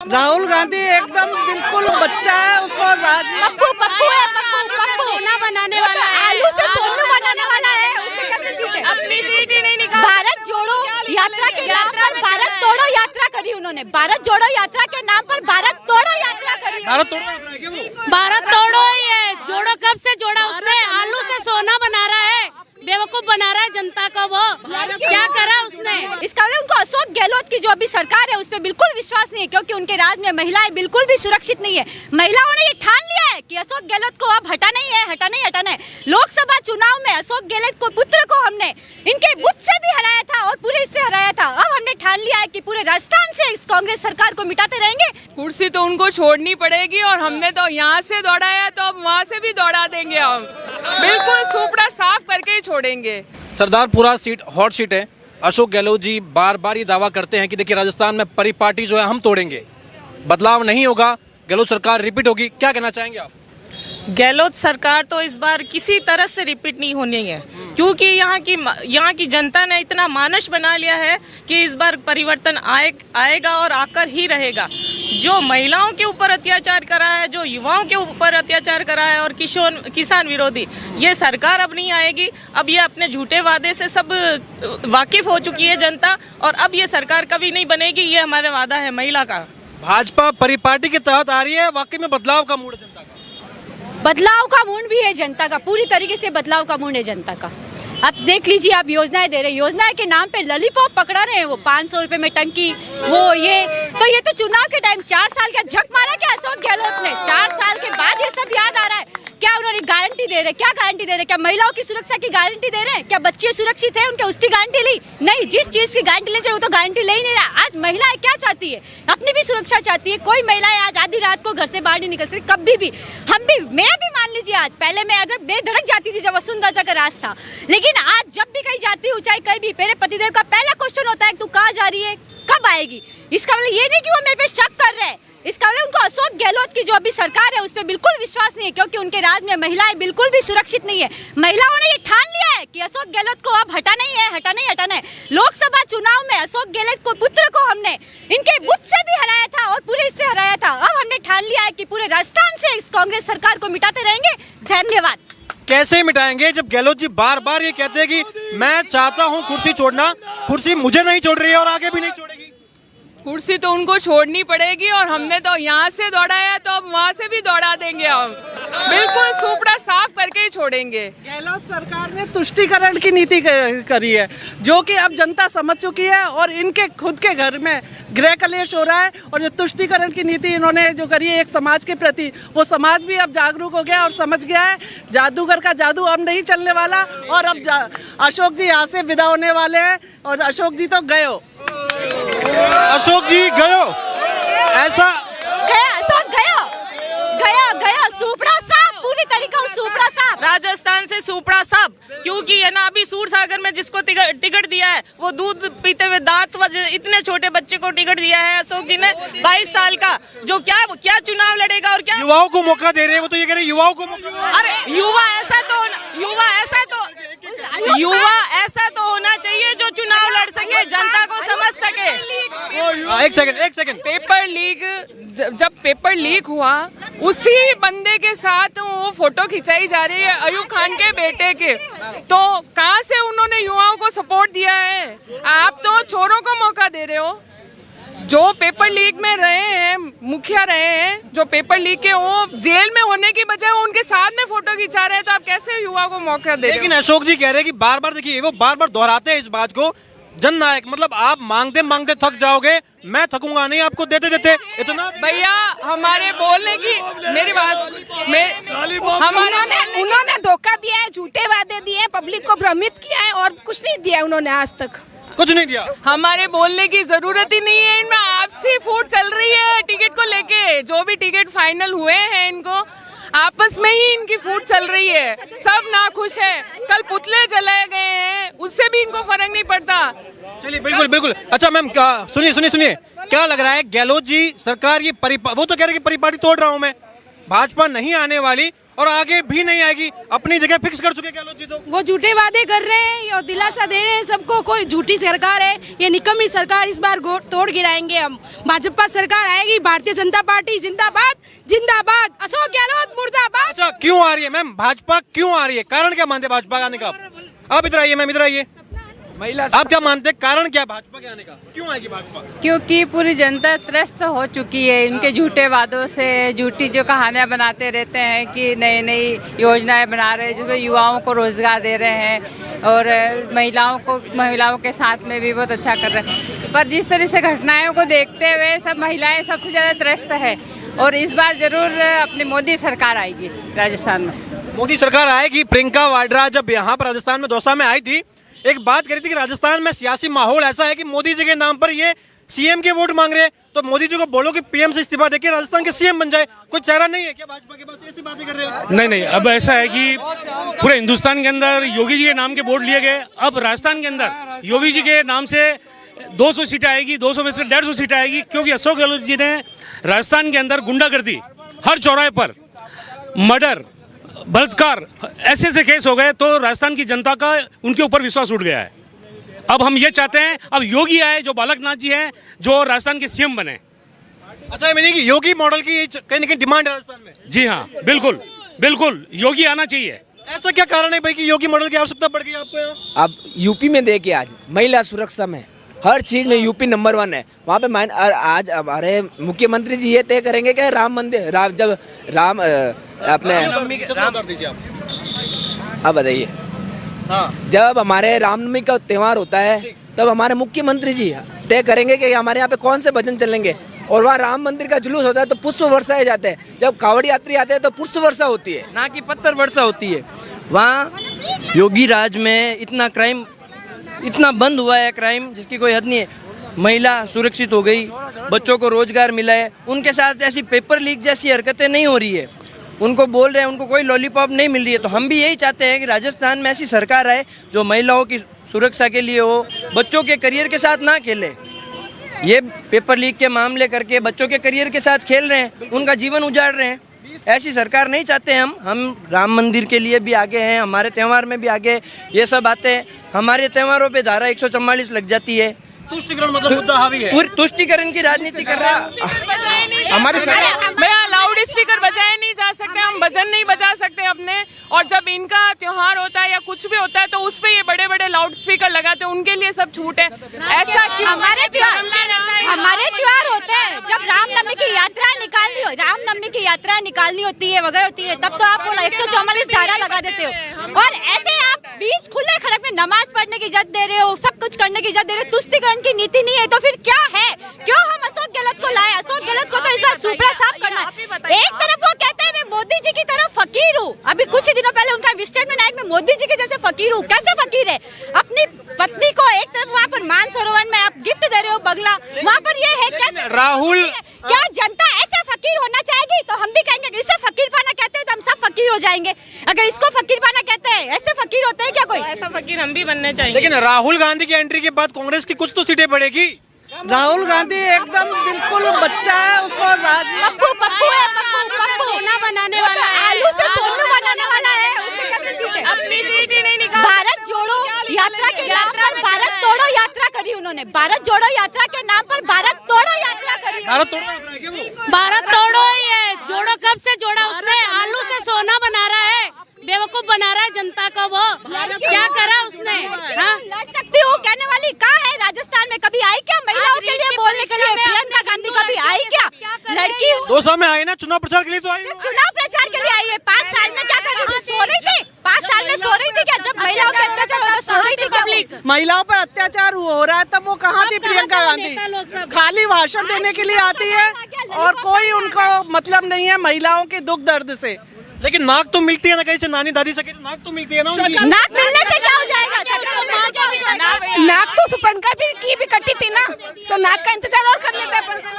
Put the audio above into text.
राहुल गांधी एकदम बिल्कुल बच्चा है, उसको पप्पू सोना बनाने वाला है, आलू से सोना बनाने वाला है, उसे कैसे सीट है? अपनी सीट ही नहीं निकाल। भारत जोड़ो यात्रा के नाम पर भारत तोड़ो यात्रा करी उन्होंने, भारत जोड़ो यात्रा के नाम पर भारत तोड़ो यात्रा करी। भारत तोड़ो ही है, जोड़ो कब से जोड़ा उसने? आलू से सोना बना रहा है, बेवकूफ बना रहा है जनता को। वो क्या करा उसने? इसका मतलब उनको अशोक गहलोत की जो अभी सरकार है उस पर बिल्कुल विश्वास नहीं है, क्योंकि उनके राज में महिलाएं बिल्कुल भी सुरक्षित नहीं है। महिलाओं ने ये ठान लिया है कि अशोक गहलोत को अब हटाना है। लोकसभा चुनाव में अशोक गहलोत को पुत्र को हमने इनके बुथ से भी हराया था और पूरे इससे हराया था। अब हमने ठान लिया है कि पूरे राजस्थान से इस कांग्रेस सरकार को मिटाते रहेंगे। कुर्सी तो उनको छोड़नी पड़ेगी, और हमने तो यहाँ से दौड़ाया तो अब वहाँ से भी दौड़ा देंगे हम। बिल्कुल सुपड़ा साफ करके ही छोड़ेंगे। सरदारपुरा सीट हॉट सीट है। अशोक गहलोत जी बार बार ये दावा करते हैं कि देखिए राजस्थान में परिपाटी जो है हम तोड़ेंगे, बदलाव नहीं होगा, गहलोत सरकार रिपीट होगी। क्या कहना चाहेंगे आप? गहलोत सरकार तो इस बार किसी तरह से रिपीट नहीं होनी है, क्योंकि यहाँ की जनता ने इतना मानस बना लिया है कि इस बार परिवर्तन आएगा और आकर ही रहेगा। जो महिलाओं के ऊपर अत्याचार करा है, जो युवाओं के ऊपर अत्याचार करा है और किसान विरोधी, ये सरकार अब नहीं आएगी। अब ये अपने झूठे वादे से सब वाकिफ हो चुकी है जनता, और अब ये सरकार कभी नहीं बनेगी, ये हमारा वादा है महिला का। भाजपा परिपाटी के तहत आ रही है, वाकई में बदलाव का मूड है जनता का। बदलाव का मूड भी है जनता का, पूरी तरीके से बदलाव का मूड है जनता का। आप देख लीजिए, आप योजनाएं दे रहे हैं, योजनाएं के नाम पे लॉलीपॉप पकड़ा रहे हैं। वो 500 रुपए में टंकी, ये तो चुनाव के टाइम 4 साल का झक मारा क्या अशोक गहलोत ने? 4 साल के बाद ये सब याद आ रहा है। क्या उन्होंने गारंटी दे रहे? क्या गारंटी दे रहे? क्या महिलाओं की सुरक्षा की गारंटी दे रहे हैं? क्या बच्चे सुरक्षित है उनके, उसकी गारंटी ली? नहीं, जिस चीज की गारंटी ले चाहिए वो तो गारंटी ले ही नहीं रहा। आज महिलाएं क्या चाहती है? अपनी भी सुरक्षा चाहती है। कोई महिलाएं आज आधी रात को घर से बाहर नहीं निकल सकती, कभी भी। हम भी, मेरा भी मान लीजिए, आज पहले मैं अगर बेधड़क जाती थी जब वसुंधरा का राज था, लेकिन आज जब भी कहीं जाती हूँ, चाहे कहीं भी, मेरे पतिदेव का पहला क्वेश्चन होता है तू कहाँ जा रही है, कब आएगी? इसका मतलब ये नहीं कि वो मेरे पे शक कर रहे हैं, इसका मतलब उनको अशोक गहलोत की जो अभी सरकार है उस पर बिल्कुल विश्वास नहीं है, क्योंकि उनके राज में महिलाएं बिल्कुल भी सुरक्षित नहीं है। महिलाओं ने ये ठान लिया है कि अशोक गहलोत को अब हटाना है। लोकसभा चुनाव में अशोक गहलोत को पुत्र को हमने इनके बुथ से भी हराया था और पूरे इससे हराया था। अब हमने ठान लिया है कि पूरे राजस्थान से इस कांग्रेस सरकार को मिटाते रहेंगे। धन्यवाद। कैसे मिटाएंगे जब गहलोत जी बार बार ये कहते हैं कि मैं चाहता हूँ कुर्सी छोड़ना, कुर्सी मुझे नहीं छोड़ रही है और आगे भी नहीं छोड़ेगी? कुर्सी तो उनको छोड़नी पड़ेगी, और हमने तो यहाँ से दौड़ाया तो अब वहाँ से भी दौड़ा देंगे हम। बिल्कुल सुपड़ा साफ करके ही छोड़ेंगे। गहलोत सरकार ने तुष्टीकरण की नीति करी है, जो कि अब जनता समझ चुकी है, और इनके खुद के घर में गृह कलेश हो रहा है। और जो तुष्टीकरण की नीति इन्होंने जो करी है एक समाज के प्रति, वो समाज भी अब जागरूक हो गया और समझ गया है जादूगर का जादू अब नहीं चलने वाला। और अब अशोक जी यहाँ से विदा होने वाले हैं, और अशोक जी तो गए हो। अशोक जी गयो, ऐसा अशोक गया सुपड़ा साफ, पूरी तरीका सुपड़ा साफ। राजस्थान से सुपड़ा साफ, क्योंकि ये ना अभी सूर सागर में जिसको टिकट दिया है वो दूध पीते हुए दांत इतने छोटे बच्चे को टिकट दिया है अशोक जी ने, 22 साल का, जो क्या चुनाव लड़ेगा और क्या युवाओं को मौका दे रहे हैं। वो तो ये कह रहे हैं युवाओं को मौका। अरे युवा ऐसा तो होना चाहिए जो चुनाव लड़ सके, जनता को समझ सके। एक सेकंड। पेपर लीक, जब पेपर लीक हुआ उसी बंदे के साथ वो फोटो खिंचाई जा रही है, अयूब खान के बेटे के, तो कहाँ से उन्होंने युवाओं को सपोर्ट दिया है? आप तो चोरों को मौका दे रहे हो। जो पेपर लीक में रहे हैं, मुखिया रहे हैं, जो पेपर लीक के, वो जेल में होने की बजाय उनके साथ में फोटो खिंचा रहे हैं, तो आप कैसे युवा को मौका दे रहे हो? लेकिन अशोक जी कह रहे हैं कि बार बार, देखिए वो बार बार दोहराते हैं इस बात को, जननायक, मतलब आप मांगते मांगते थक जाओगे, मैं थकूंगा नहीं आपको देते देते इतना। भैया हमारे बोलने की मेरी बात उन्होंने धोखा दिया है, झूठे वादे दिए हैं, पब्लिक को भ्रमित किया है, और कुछ नहीं दिया उन्होंने आज तक। कुछ नहीं दिया। हमारे बोलने की जरूरत ही नहीं है। इनमें आपसी फूट चल रही है टिकट को लेके। जो भी टिकट फाइनल हुए हैं, इनको आपस में ही इनकी फूट चल रही है। सब नाखुश है। कल पुतले जलाए गए हैं, उससे भी इनको फर्क नहीं पड़ता। चलिए बिल्कुल। अच्छा मैम, सुनिए, क्या लग रहा है गहलोत जी सरकार ये वो तो कह रहे कि परिपाटी तोड़ रहा हूँ मैं, भाजपा नहीं आने वाली, और आगे भी नहीं आएगी, अपनी जगह फिक्स कर चुके गहलोत जी तो। वो झूठे वादे कर रहे हैं और दिलासा दे रहे हैं सबको, कोई झूठी सरकार है, ये निकम्मी सरकार, इस बार तोड़ गिराएंगे हम। भाजपा सरकार आएगी, भारतीय जनता पार्टी जिंदाबाद जिंदाबाद, अशोक गहलोत मुर्दाबाद। अच्छा, क्यों आ रही है मैम भाजपा, क्यों आ रही है, कारण क्या मानते हैं भाजपा आने का? आप इधर आइए मैम, इधर आइए। आप क्या मानते हैं, कारण क्या भाजपा के आने का, क्यों आएगी भाजपा? क्योंकि पूरी जनता त्रस्त हो चुकी है इनके झूठे वादों से, झूठी जो कहानियां बनाते रहते हैं कि नई नई योजनाएं बना रहे हैं जिसमें युवाओं को रोजगार दे रहे हैं और महिलाओं के साथ में भी बहुत अच्छा कर रहे हैं। पर जिस तरह से घटनाओं को देखते हुए सब महिलाएं सबसे ज़्यादा त्रस्त है और इस बार जरूर अपनी मोदी सरकार आएगी राजस्थान में। मोदी सरकार आएगी। प्रियंका वाड्रा जब यहाँ पर राजस्थान में दौसा में आई थी, एक बात करी थी कि राजस्थान में सियासी माहौल ऐसा है कि मोदी जी के नाम पर ये सीएम के वोट मांग रहे हैं, तो मोदी जी को बोलो कि पीएम से इस्तीफा देके राजस्थान के सीएम बन जाए। कोई चेहरा नहीं है क्या भाजपा के पास, ऐसी बातें कर रहे हो? नहीं, अब ऐसा है कि पूरे हिंदुस्तान के अंदर योगी जी के नाम के वोट लिए गए, अब राजस्थान के अंदर योगी जी के नाम से 200 सीटें आएगी, 200 में से 150 सीटें आएगी, क्योंकि अशोक गहलोत जी ने राजस्थान के अंदर गुंडागर्दी, हर चौराहे पर मर्डर, बलात्कार, ऐसे केस हो गए, तो राजस्थान की जनता का उनके ऊपर विश्वास उठ गया है। अब हम ये चाहते हैं अब योगी आए, जो बालकनाथ जी हैं, जो राजस्थान के सीएम बने। अच्छा, मैंने कि योगी मॉडल की कहीं ना कहीं डिमांड है राजस्थान में? जी हाँ, बिल्कुल योगी आना चाहिए। ऐसा क्या कारण है भाई कि योगी मॉडल की आवश्यकता पड़ गई आपको यहाँ? अब यूपी में देखिए, आज महिला सुरक्षा में हर चीज में यूपी नंबर 1 है। वहाँ पे आज हमारे मुख्यमंत्री जी ये तय करेंगे कि राम मंदिर जब राम अपने अब बताइए, जब हमारे रामनवमी का त्योहार होता है तब हमारे मुख्यमंत्री जी तय करेंगे कि हमारे यहाँ पे कौन से भजन चलेंगे, और वहाँ राम मंदिर का जुलूस होता है तो पुष्प वर्षाए जाते हैं, जब कावड़ यात्री आते हैं तो पुष्प वर्षा होती है, ना कि पत्थर वर्षा होती है। वहाँ योगी राज में इतना क्राइम, इतना बंद हुआ है क्राइम जिसकी कोई हद नहीं है। महिला सुरक्षित हो गई, बच्चों को रोजगार मिला है, उनके साथ ऐसी पेपर लीक जैसी हरकतें नहीं हो रही है, उनको बोल रहे हैं उनको कोई लॉलीपॉप नहीं मिल रही है। तो हम भी यही चाहते हैं कि राजस्थान में ऐसी सरकार आए जो महिलाओं की सुरक्षा के लिए हो, बच्चों के करियर के साथ ना खेले। ये पेपर लीक के मामले करके बच्चों के करियर के साथ खेल रहे हैं, उनका जीवन उजाड़ रहे हैं। ऐसी सरकार नहीं चाहते हम राम मंदिर के लिए भी आगे हैं, हमारे त्यौहार में भी आगे। ये सब बातें, हमारे त्योहारों पे धारा 144 लग जाती है। तुष्टिकरण मतलब मुद्दा हावी है, तुष्टिकरण की राजनीति कर रहे हैं हमारे भैया। लाउड स्पीकर बजाए नहीं जा सकते, हम भजन नहीं बजा सकते अपने, और जब इनका त्योहार होता है या कुछ भी होता है तो उस पे ये बड़े बड़े लाउड स्पीकर लगाते हैं, उनके लिए सब छूट है। ऐसा क्यों? हमारे त्योहार होते हैं, जब रामनवमी की यात्रा निकालनी होती है वगैरह होती है, तब तो आप 144 धारा लगा देते हो, और ऐसे आप बीच खुले खड़क में नमाज पढ़ने की इजाजत दे रहे हो, सब कुछ करने की इजाजत दे रहे हो। तुष्टिकरण की नीति नहीं है तो फिर क्या है? क्यों हम अशोक गहलोत को लाए? अशोक गहलोत को तो इस बार सुपड़ा साफ करना है। एक तरफ वो कहते हैं मैं मोदी जी की तरफ फकीर हूँ, अभी कुछ ही दिनों पहले उनका स्टेटमेंट आया मैं मोदी जी के जैसे फकीर हूँ। कैसे फकीर है? अपनी पत्नी को एक तरफ वहाँ पर मानसरोवर में आप गिफ्ट दे रहे हो बंगला, वहाँ पर ये है कैसे? राहुल, क्या जनता ऐसे फकीर होना चाहेगी? तो हम भी कहेंगे इसे फकीर पाना कहते हैं तो हम सब फकीर हो जाएंगे। अगर इसको फकीर पाना कहते हैं, ऐसे फकीर होते हैं क्या कोई? ऐसा फकीर हम भी बनने चाहिए। लेकिन राहुल गांधी की एंट्री के बाद कांग्रेस की कुछ तो सीटें बढ़ेगी। राहुल गांधी एकदम बिल्कुल बच्चा है, उसको पप्पू सोना बनाने वाला है, आलू से सोना बनाने वाला है, उससे कैसे सीटें? अपनी सीट ही नहीं निकाल। भारत जोड़ो यात्रा के नाम पर भारत तोड़ो यात्रा करी उन्होंने, भारत जोड़ो यात्रा के नाम पर भारत तोड़ो यात्रा करी। भारत तोड़ो यात्रा है क्या वो? भारत तोड़ो ही है, जोड़ो कब से जोड़ा उसने? आलू से सोना बना रहा है, बेवकूफ बना रहा है जनता को। वो क्या करा उसने? हाँ, लड़ सकती हूँ कहने वाली कहाँ है? राजस्थान में कभी आई क्या महिलाओं के लिए बोलने के लिए? प्रियंका गांधी कभी आई क्या? लड़की दौसा में आई ना, चुनाव प्रचार के लिए तो आई। चुनाव प्रचार के लिए आई है। 5 साल में क्या कर रही थी? सो रही थी? 5 साल में सो रही थी क्या? जब महिलाओं पे अत्याचार होता सो रही थी क्या? महिलाओं पर अत्याचार हो रहा है तब वो कहाँ थी प्रियंका गांधी? खाली भाषण देने के लिए आती है और कोई उनको मतलब नहीं है महिलाओं के दुख दर्द से। लेकिन नाक तो मिलती है ना कहीं से, नानी दादी से तो नाक तो मिलती है ना उनकी। नाक मिलने से क्या हो जाएगा? नाक तो सुपरनका की भी कटी थी ना, तो नाक का इंतजार और कर लेते हैं अपन।